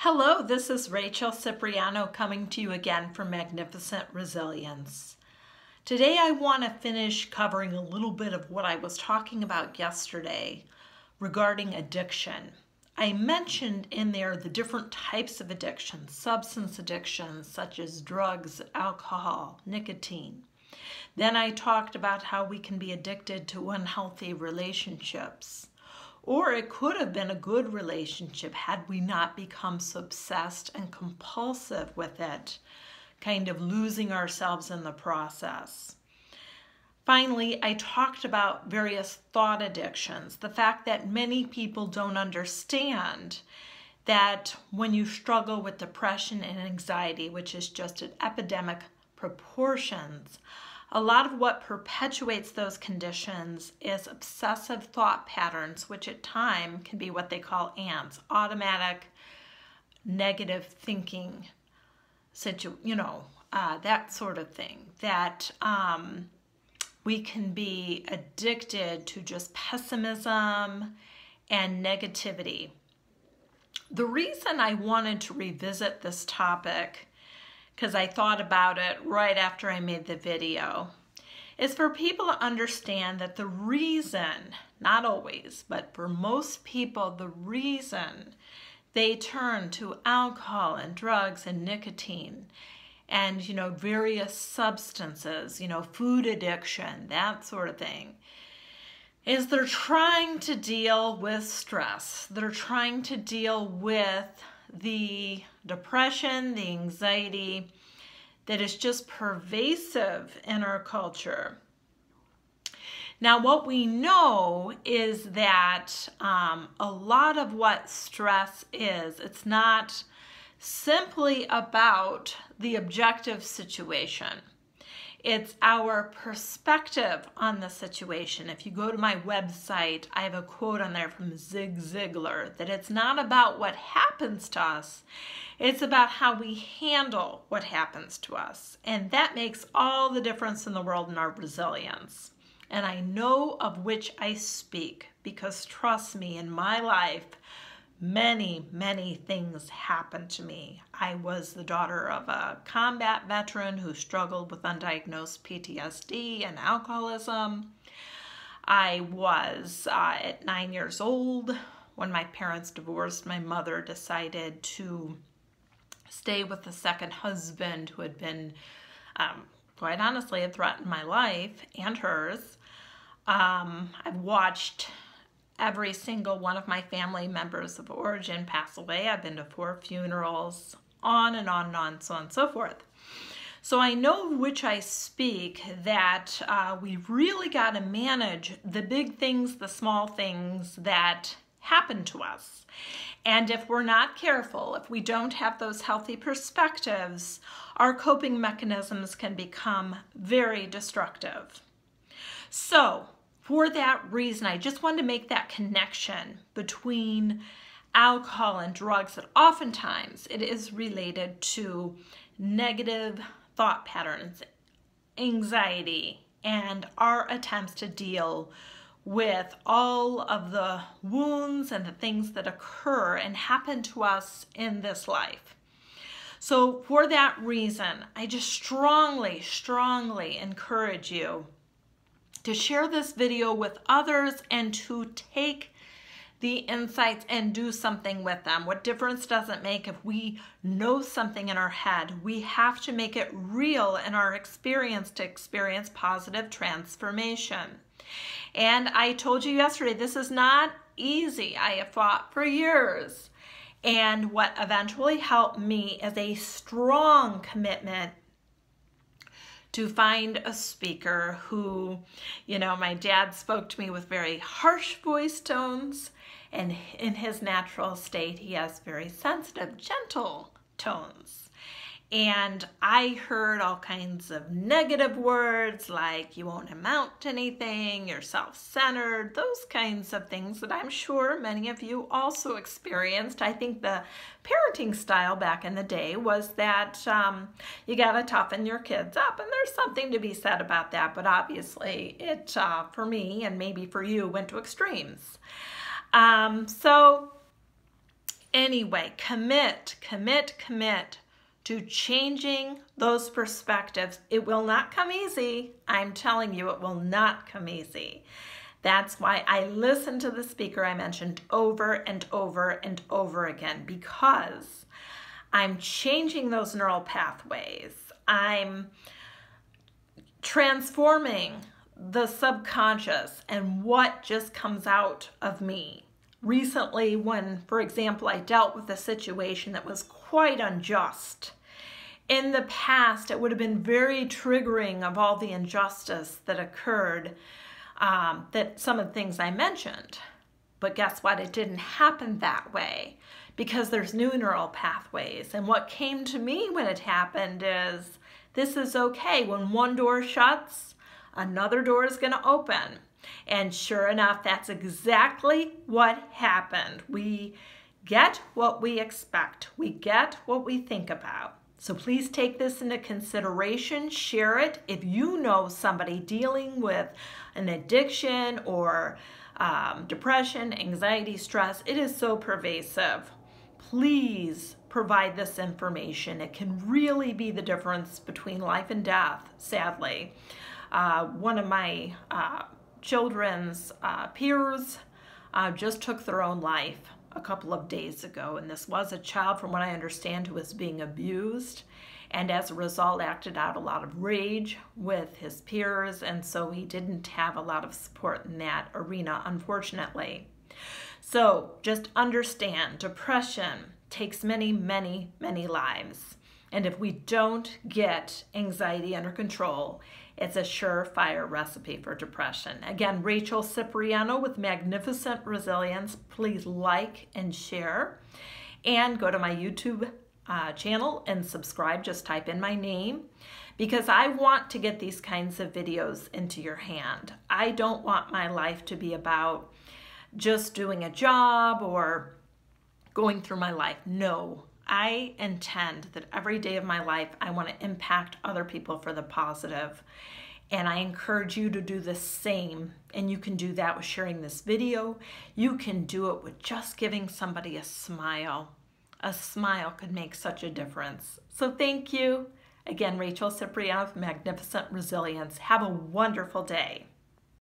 Hello, this is Rachel Cipriano coming to you again from Magnificent Resilience. Today I want to finish covering a little bit of what I was talking about yesterday regarding addiction. I mentioned in there the different types of addiction, substance addictions such as drugs, alcohol, nicotine. Then I talked about how we can be addicted to unhealthy relationships. Or it could have been a good relationship had we not become so obsessed and compulsive with it, kind of losing ourselves in the process. Finally, I talked about various thought addictions, the fact that many people don't understand that when you struggle with depression and anxiety, which is just at epidemic proportions, a lot of what perpetuates those conditions is obsessive thought patterns, which at times can be what they call ANTs, automatic negative thinking, that sort of thing, that we can be addicted to just pessimism and negativity. The reason I wanted to revisit this topic, because I thought about it right after I made the video, is for people to understand that the reason, not always, but for most people, the reason they turn to alcohol and drugs and nicotine and, various substances, food addiction, that sort of thing, is they're trying to deal with stress. They're trying to deal with the depression, the anxiety that is just pervasive in our culture. Now, what we know is that a lot of what stress is, it's not simply about the objective situation. It's our perspective on the situation. If you go to my website, I have a quote on there from Zig Ziglar that it's not about what happens to us, it's about how we handle what happens to us. And that makes all the difference in the world in our resilience. And I know of which I speak because, trust me, in my life, many, many things happened to me. I was the daughter of a combat veteran who struggled with undiagnosed PTSD and alcoholism. I was at 9 years old when my parents divorced. My mother decided to stay with a second husband who had been, quite honestly, had threatened my life and hers. I've watched every single one of my family members of origin pass away. I've been to 4 funerals, on and on and on, so on and so forth. So I know of which I speak, that we really got to manage the big things, the small things that happen to us. And if we're not careful, if we don't have those healthy perspectives, our coping mechanisms can become very destructive. So, for that reason, I just wanted to make that connection between alcohol and drugs, that oftentimes it is related to negative thought patterns, anxiety, and our attempts to deal with all of the wounds and the things that occur and happen to us in this life. So for that reason, I just strongly, strongly encourage you to share this video with others and to take the insights and do something with them. What difference does it make if we know something in our head? We have to make it real in our experience to experience positive transformation. And I told you yesterday, this is not easy. I have fought for years. And what eventually helped me is a strong commitment to find a speaker who, my dad spoke to me with very harsh voice tones, and in his natural state, he has very sensitive, gentle tones. And I heard all kinds of negative words like, you won't amount to anything, you're self-centered, those kinds of things that I'm sure many of you also experienced. I think the parenting style back in the day was that you got to toughen your kids up, and there's something to be said about that, but obviously it, for me and maybe for you, went to extremes. So anyway, commit to changing those perspectives. It will not come easy. I'm telling you, it will not come easy. That's why I listen to the speaker I mentioned over and over and over again, because I'm changing those neural pathways. I'm transforming the subconscious and what just comes out of me. Recently, when, for example, I dealt with a situation that was quite unjust, in the past, it would have been very triggering of all the injustice that occurred, that some of the things I mentioned. But guess what? It didn't happen that way because there's new neural pathways. And what came to me when it happened is, this is okay. When one door shuts, another door is going to open. And sure enough, that's exactly what happened. We get what we expect. We get what we think about. So please take this into consideration, share it. If you know somebody dealing with an addiction or depression, anxiety, stress, it is so pervasive. Please provide this information. It can really be the difference between life and death, sadly. One of my children's peers just took their own life a couple of days ago, and this was a child, from what I understand, who was being abused, and as a result acted out a lot of rage with his peers, and so he didn't have a lot of support in that arena, unfortunately. So just understand, depression takes many, many, many lives, and if we don't get anxiety under control, it's a surefire recipe for depression. Again, Rachel Cipriano with Magnificent Resilience. Please like and share. And go to my YouTube channel and subscribe. Just type in my name, because I want to get these kinds of videos into your hand. I don't want my life to be about just doing a job or going through my life. No. I intend that every day of my life, I want to impact other people for the positive. And I encourage you to do the same. And you can do that with sharing this video. You can do it with just giving somebody a smile. A smile could make such a difference. So thank you. Again, Rachel Cipriano with Magnificent Resilience. Have a wonderful day.